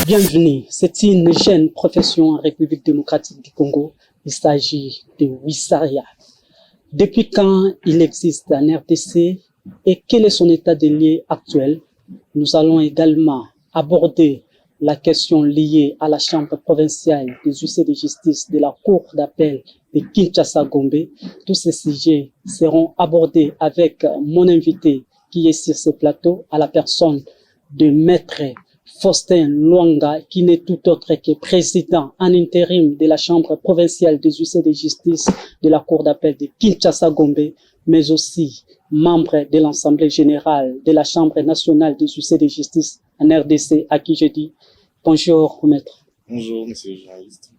Bienvenue, c'est une jeune profession en République démocratique du Congo. Il s'agit de Wissaria. Depuis quand il existe en RDC et quel est son état de lieux actuel? Nous allons également aborder la question liée à la Chambre provinciale des huissiers de justice de la Cour d'appel de Kinshasa-Gombe. Tous ces sujets seront abordés avec mon invité qui est sur ce plateau, à la personne de Maître Faustin Luanga, qui n'est tout autre que président en intérim de la Chambre provinciale des huissiers de justice de la Cour d'appel de Kinshasa-Gombe, mais aussi membre de l'Assemblée générale de la Chambre nationale des huissiers de justice en RDC, à qui je dis bonjour, maître. Bonjour, monsieur le journaliste.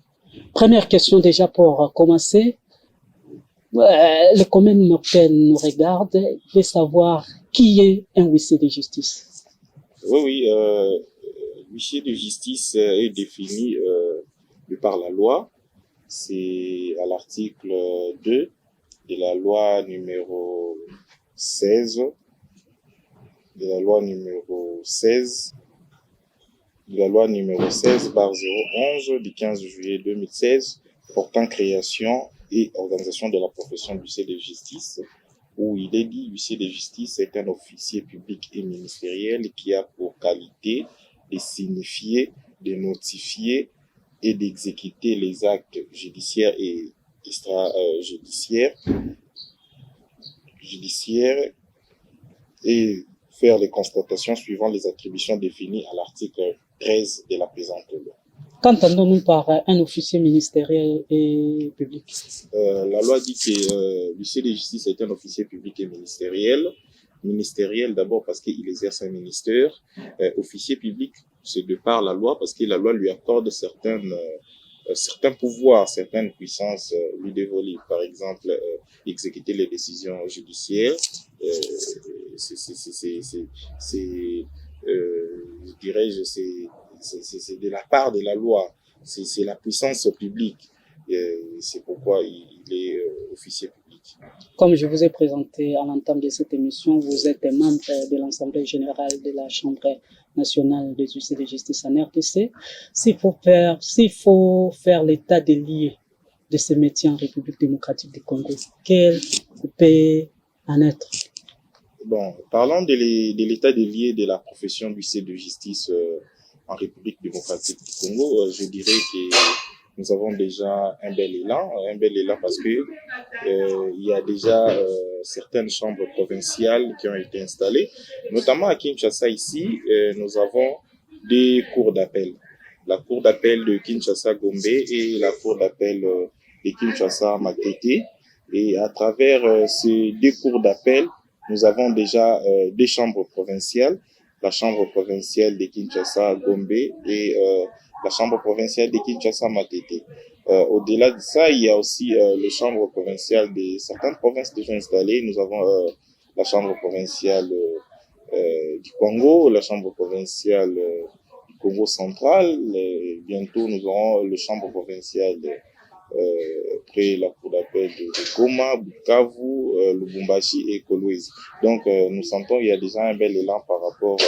Première question déjà pour commencer. Le commun mortel nous regarde, veut savoir qui est un huissier de justice. Oui, l'huissier de justice est défini de par la loi. C'est à l'article 2 de la loi numéro 16, de la loi numéro 16 par 011 du 15 juillet 2016 portant création et organisation de la profession d'huissier de justice, où il est dit huissier de justice est un officier public et ministériel qui a pour qualité de signifier, de notifier et d'exécuter les actes judiciaires et extrajudiciaires et faire les constatations suivant les attributions définies à l'article 13 de la présente loi. Qu'entendons-nous par un officier ministériel et public? La loi dit que l'huissier de justice est un officier public et ministériel. Ministériel d'abord parce qu'il exerce un ministère. Officier public, c'est de par la loi parce que la loi lui accorde certains pouvoirs, certaines puissances lui dévolues. Par exemple, exécuter les décisions judiciaires. C'est de la part de la loi. C'est la puissance publique. C'est pourquoi il est officier public. Comme je vous ai présenté à l'entame de cette émission, vous êtes membre de l'Assemblée générale de la Chambre nationale des huissiers de justice en RDC. S'il faut faire l'état des lieux de ce métier en République démocratique du Congo, quel peut en être? Bon, parlons de l'état des lieux de la profession d'huissier de justice en République démocratique du Congo. Je dirais que nous avons déjà un bel élan parce que il y a déjà certaines chambres provinciales qui ont été installées, notamment à Kinshasa ici. Nous avons des cours d'appel, la cour d'appel de Kinshasa-Gombe et la cour d'appel de Kinshasa-Matete. Et à travers ces deux cours d'appel, nous avons déjà des chambres provinciales, la chambre provinciale de Kinshasa-Gombe et la chambre provinciale de Kinshasa-Matete. Au-delà de ça, il y a aussi les chambres provinciales de certaines provinces déjà installées. Nous avons la chambre provinciale du Congo, la chambre provinciale du Congo central. Bientôt, nous aurons la chambre provinciale près la cour d'appel de Goma, Bukavu, Lubumbashi et Kolwezi. Donc, nous sentons qu'il y a déjà un bel élan par rapport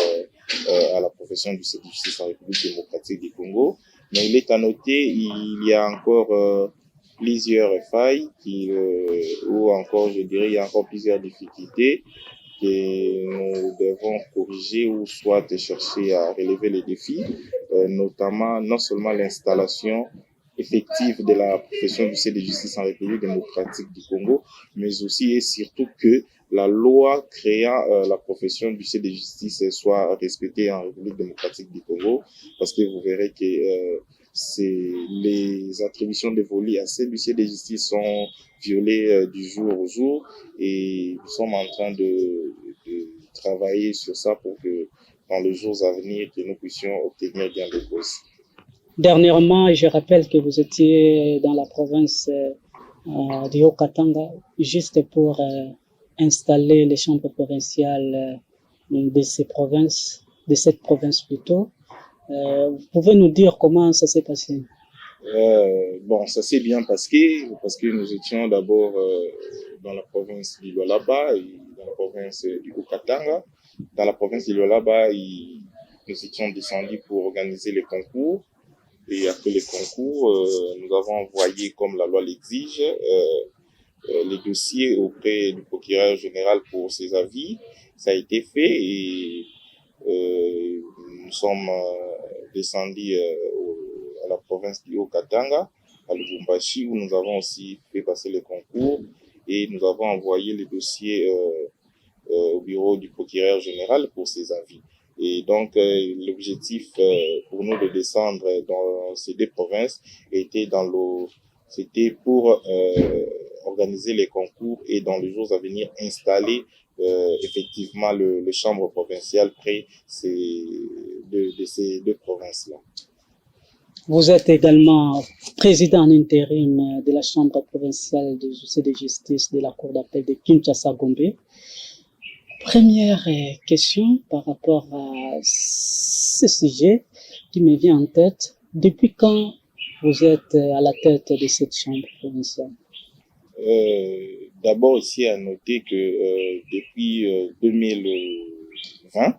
à la profession du justice en République démocratique du Congo. Mais il est à noter, il y a encore plusieurs failles ou encore, je dirais, il y a encore plusieurs difficultés que nous devons corriger ou soit chercher à relever les défis, notamment non seulement l'installation effective de la profession d'huissier de justice en République démocratique du Congo, mais aussi et surtout que la loi créant la profession d'huissier de justice soit respectée en République démocratique du Congo, parce que vous verrez que c'est les attributions dévolues à ces huissiers de justice sont violées du jour au jour, et nous sommes en train de travailler sur ça pour que dans les jours à venir, que nous puissions obtenir gain de cause. Dernièrement, je rappelle que vous étiez dans la province de Haut-Katanga, juste pour installer les chambres provinciales de cette province plutôt. Vous pouvez nous dire comment ça s'est passé? Bon, ça s'est bien passé parce que nous étions d'abord dans la province du Lualaba et dans la province du Haut-Katanga. Dans la province du Lualaba, nous étions descendus pour organiser les concours. Et après les concours, nous avons envoyé, comme la loi l'exige, les dossiers auprès du procureur général pour ses avis. Ça a été fait et nous sommes descendus à la province du Haut-Katanga, à Lubumbashi, où nous avons aussi fait passer les concours et nous avons envoyé les dossiers au bureau du procureur général pour ses avis. Et donc, l'objectif pour nous de descendre dans ces deux provinces c'était pour organiser les concours et dans les jours à venir installer effectivement le chambre provinciale près de ces deux provinces-là. Vous êtes également président en intérim de la chambre provinciale de justice de la cour d'appel de Kinshasa-Gombe. Première question par rapport à ce sujet qui me vient en tête. Depuis quand vous êtes à la tête de cette chambre provinciale? D'abord, ici à noter que depuis 2020,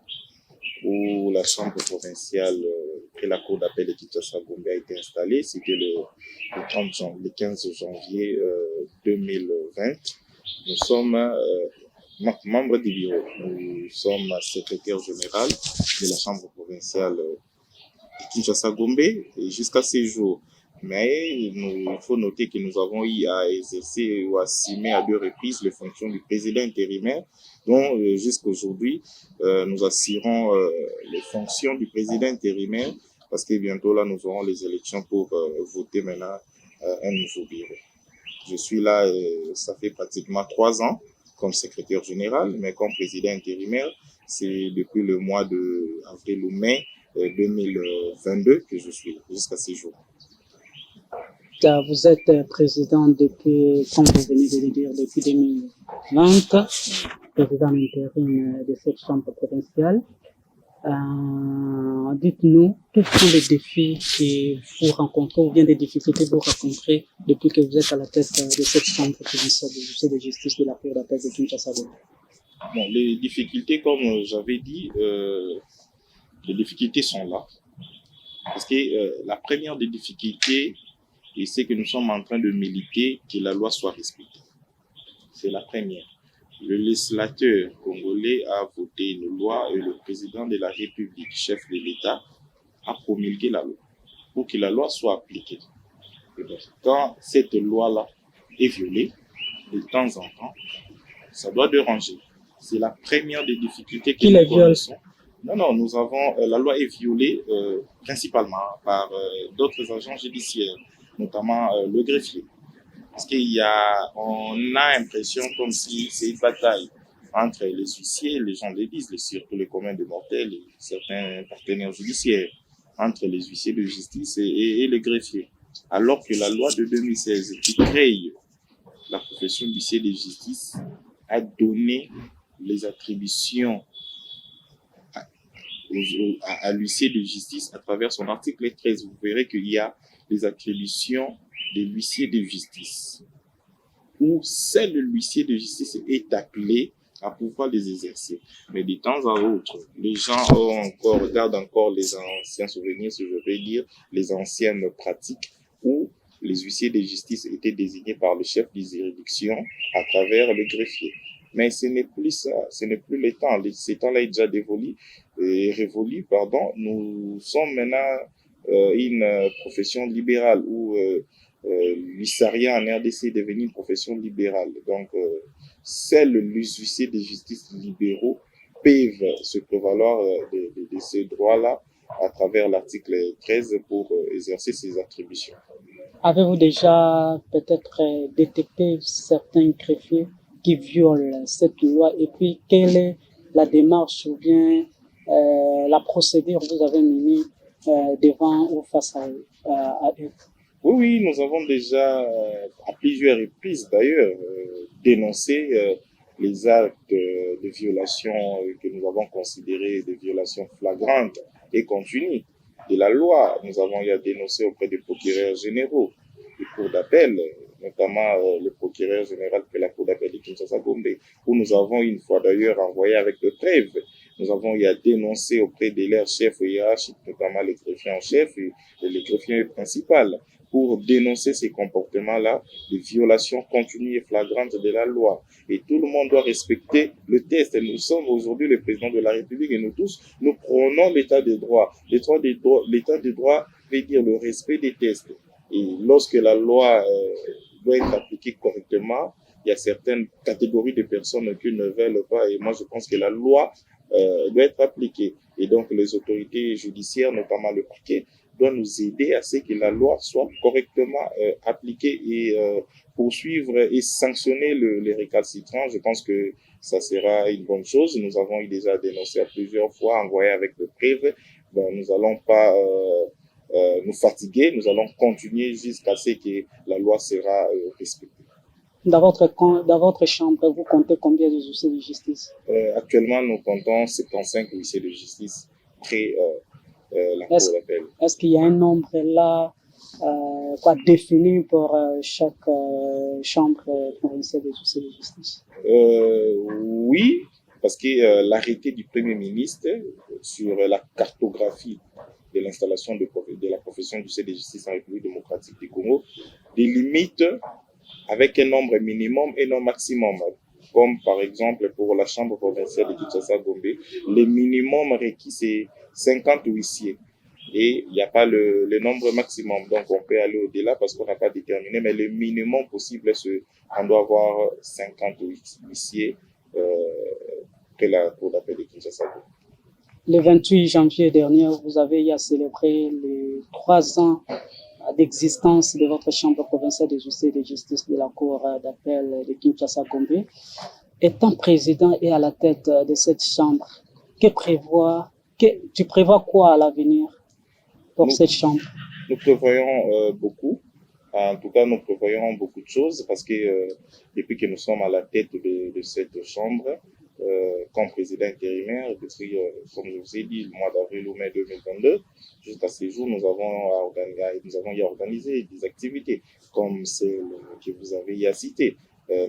où la chambre provinciale près la cour d'appel de Kinshasa-Gombe a été installée, c'était le 15 janvier 2020. Nous sommes membres du bureau. Nous sommes secrétaire général de la chambre provinciale de Kinshasa-Gombe jusqu'à ces jours. Mais il faut noter que nous avons eu à exercer ou à assumer à 2 reprises les fonctions du président intérimaire, dont jusqu'aujourd'hui, nous assurons les fonctions du président intérimaire parce que bientôt là, nous aurons les élections pour voter maintenant un nouveau bureau. Je suis là, ça fait pratiquement 3 ans comme secrétaire général, mais comme président intérimaire, c'est depuis le mois de avril ou mai 2022 que je suis jusqu'à ces jours. Vous êtes président depuis, comme vous venez de le dire, depuis 2020, président intérim de cette chambre provinciale. Dites-nous, quels sont les défis que vous rencontrez ou bien des difficultés que vous rencontrez depuis que vous êtes à la tête de cette chambre provinciale de justice de la cour d'appel de Kinshasa-Gombe? Bon, les difficultés, comme j'avais dit, les difficultés sont là. Parce que la première des difficultés, et c'est que nous sommes en train de militer que la loi soit respectée. C'est la première. Le législateur congolais a voté une loi et le président de la République, chef de l'État, a promulgué la loi pour que la loi soit appliquée. Et donc, quand cette loi-là est violée, de temps en temps, ça doit déranger. C'est la première des difficultés que nous connaissons. Non, nous avons, la loi est violée principalement par d'autres agents judiciaires, notamment le greffier. Parce on a l'impression comme si c'est une bataille entre les huissiers, les gens d'église, surtout les communs de mortels et certains partenaires judiciaires, entre les huissiers de justice et les greffiers. Alors que la loi de 2016 qui crée la profession d'huissier de justice a donné les attributions à l'huissier de justice à travers son article 13. Vous verrez qu'il y a les attributions de l'huissier de justice, où seul l'huissier de justice est appelé à pouvoir les exercer. Mais de temps à autre, les gens gardent encore les anciens souvenirs, si je vais dire, les anciennes pratiques où les huissiers de justice étaient désignés par le chef des juridictions à travers le greffier. Mais ce n'est plus ça, ce n'est plus le temps. Ce temps-là est déjà révolu. Nous sommes maintenant une profession libérale où l'huissariat en RDC est devenu une profession libérale. Donc, seuls les huissiers de justice libéraux peuvent se prévaloir de ces droits-là à travers l'article 13 pour exercer ces attributions. Avez-vous déjà peut-être détecté certains greffiers qui violent cette loi et puis quelle est la démarche ou bien la procédure que vous avez menée devant ou face à eux? Oui, nous avons déjà, à plusieurs reprises d'ailleurs, dénoncé les actes de violation que nous avons considérés des violations flagrantes et continues de la loi. Nous avons dénoncé auprès des procureurs généraux, des cours d'appel, notamment le procureur général de la cour d'appel de Kinshasa-Gombe, où nous avons une fois d'ailleurs envoyé avec de preuves nous avons eu à dénoncer auprès de leurs chefs hiérarchiques, notamment les greffiers en chef et les greffiers principaux, pour dénoncer ces comportements-là de violation continue et flagrante de la loi. Et tout le monde doit respecter le test. Et nous sommes aujourd'hui le président de la République et nous tous, nous prônons l'état de droit. L'état de droit veut dire le respect des tests. Et lorsque la loi doit être appliquée correctement, il y a certaines catégories de personnes qui ne veulent pas. Et moi, je pense que la loi doit être appliquée. Et donc, les autorités judiciaires, notamment le parquet, doit nous aider à ce que la loi soit correctement appliquée et poursuivre et sanctionner les récalcitrants. Je pense que ça sera une bonne chose. Nous avons déjà dénoncé à plusieurs fois, envoyé avec le preuves. Nous n'allons pas nous fatiguer, nous allons continuer jusqu'à ce que la loi sera respectée. Dans votre chambre, vous comptez combien de huissiers de justice? Actuellement, nous comptons 75 huissiers de justice près la cour d'appel. Est-ce qu'il y a un nombre là défini pour chaque chambre provinciale de huissiers de justice? Oui, parce que l'arrêté du Premier ministre sur la cartographie de l'installation de la profession d'huissier de justice en République démocratique du Congo délimite avec un nombre minimum et non maximum. Comme par exemple pour la chambre provinciale de Kinshasa-Gombe, le minimum requis c'est 50 huissiers. Et il n'y a pas le nombre maximum. Donc on peut aller au-delà parce qu'on n'a pas déterminé, mais le minimum possible, on doit avoir 50 huissiers près la cour d'appel de Kinshasa-Gombe. Le 28 janvier dernier, vous avez eu à célébrer les 3 ans d'existence de votre chambre provinciale de justice et de justice de la cour d'appel de Kinshasa-Gombe. Étant président et à la tête de cette chambre, tu prévois quoi à l'avenir pour cette chambre? Nous prévoyons beaucoup. En tout cas, nous prévoyons beaucoup de choses parce que depuis que nous sommes à la tête de cette chambre, comme président intérimaire, depuis, comme je vous ai dit, le mois d'avril ou mai 2022, jusqu'à ce jour, nous avons organisé des activités comme celle que vous avez citée,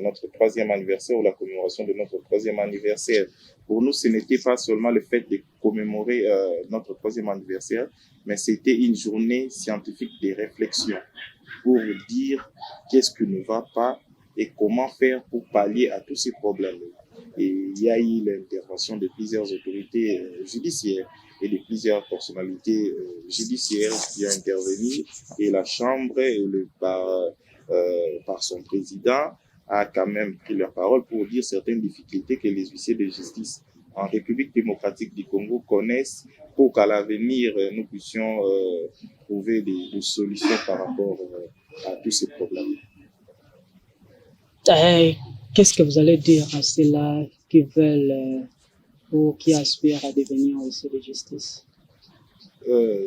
notre 3e anniversaire ou la commémoration de notre 3e anniversaire. Pour nous, ce n'était pas seulement le fait de commémorer notre 3e anniversaire, mais c'était une journée scientifique de réflexion pour dire qu'est-ce qui ne va pas et comment faire pour pallier à tous ces problèmes. Et il y a eu l'intervention de plusieurs autorités judiciaires et de plusieurs personnalités judiciaires qui ont intervenu et la Chambre, par son président, a quand même pris la parole pour dire certaines difficultés que les huissiers de justice en République démocratique du Congo connaissent pour qu'à l'avenir, nous puissions trouver des solutions par rapport à tous ces problèmes. Qu'est-ce que vous allez dire à ceux-là qui veulent ou qui aspirent à devenir huissiers de justice?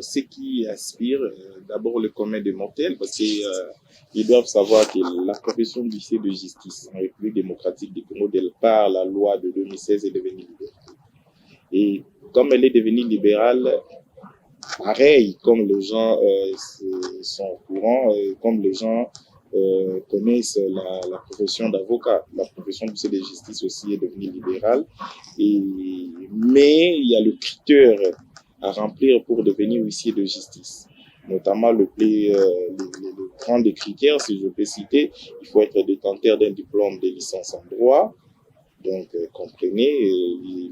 Ceux qui aspirent, d'abord le commun des mortels, parce qu'ils doivent savoir que la profession d'huissier de justice en République démocratique du Congo, par la loi de 2016, est devenue libérale. Et comme elle est devenue libérale, pareil, comme les gens sont au courant, comme les gens connaissent la profession d'avocat, la profession d'huissier de justice aussi est devenue libérale. Mais il y a le critère à remplir pour devenir huissier de justice. Notamment le grand des critères, si je peux citer, il faut être détenteur d'un diplôme de licence en droit, donc comprenez,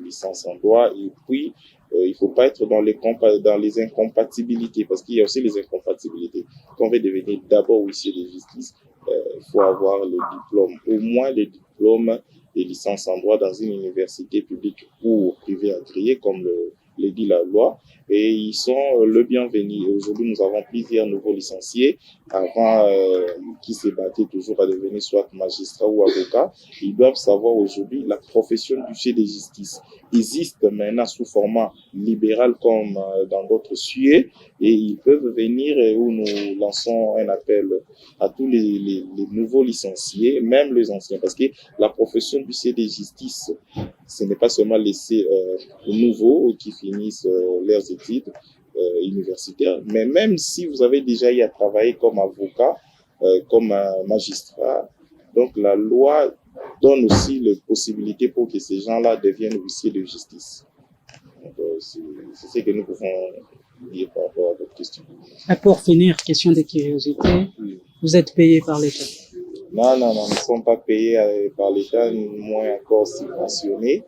licence en droit, et puis il ne faut pas être dans les incompatibilités, parce qu'il y a aussi les incompatibilités. Quand on veut devenir d'abord huissier de justice, il faut avoir le diplôme, au moins le diplôme de licence en droit dans une université publique ou privée agréée, comme le dit la loi, et ils sont le bienvenu. Aujourd'hui, nous avons plusieurs nouveaux licenciés avant qui se battaient toujours à devenir soit magistrat ou avocat. Ils doivent savoir aujourd'hui la profession d'huissier de justice existe maintenant sous format libéral comme dans d'autres sujets, et ils peuvent venir où nous lançons un appel à tous les nouveaux licenciés, même les anciens, parce que la profession d'huissier de justice, ce n'est pas seulement laissé aux nouveaux qui finissent leurs études universitaires, mais même si vous avez déjà eu à travailler comme avocat, comme magistrat, donc la loi donne aussi la possibilité pour que ces gens-là deviennent huissiers de justice. Donc, c'est ce que nous pouvons dire par rapport à votre question. Et pour finir, question de curiosité, vous êtes payé par l'État? Non, nous ne sommes pas payés par l'État, moins encore subventionnés.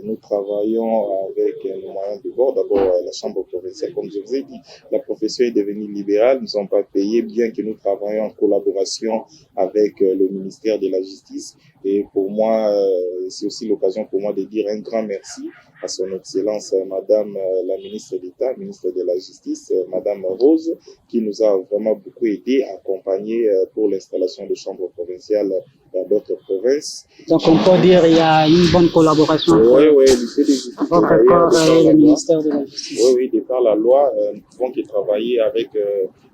Nous travaillons avec nos moyens de bord. D'abord, la Chambre provinciale, comme je vous ai dit, la profession est devenue libérale. Nous ne sommes pas payés, bien que nous travaillons en collaboration avec le ministère de la Justice. Et pour moi, c'est aussi l'occasion pour moi de dire un grand merci à son Excellence, Madame la ministre d'État, ministre de la Justice, Madame Rose, qui nous a vraiment beaucoup aidé, accompagné pour l'installation de chambres provinciales dans d'autres provinces. Donc on peut dire qu'il y a une bonne collaboration oui, le lycée de justice, entre corps et le ministère de la Justice. Oui, de par la loi, nous pouvons que travailler avec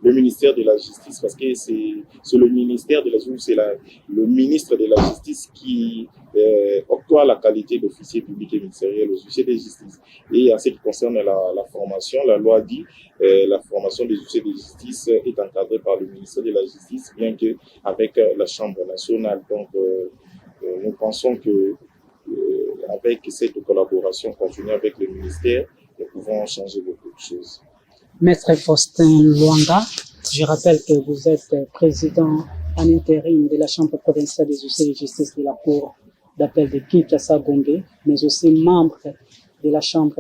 le ministère de la Justice, parce que c'est le ministère de la Justice, c'est le ministre de la Justice qui octroie la qualité d'officier public et ministériel aux officiers de justice. Et en ce qui concerne la formation, la loi dit la formation des officiers de justice est encadrée par le ministère de la Justice, bien que avec la Chambre nationale. Donc, nous pensons que avec cette collaboration continue avec le ministère, nous pouvons changer beaucoup de choses. Maître Faustin Luanga, je rappelle que vous êtes président en intérim de la Chambre provinciale des officiers de justice de la Cour d'appel de Kinshasa-Gombe, mais aussi membre de la Chambre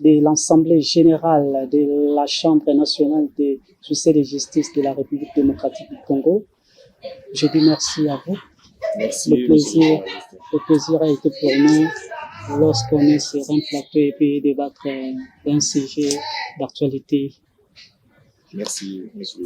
de l'Assemblée générale de la Chambre nationale des officiers de justice de la République démocratique du Congo. Je dis merci à vous. Merci. Le plaisir a été pour nous lorsqu'on est sur un plateau et puis débattre d'un sujet d'actualité. Merci, monsieur.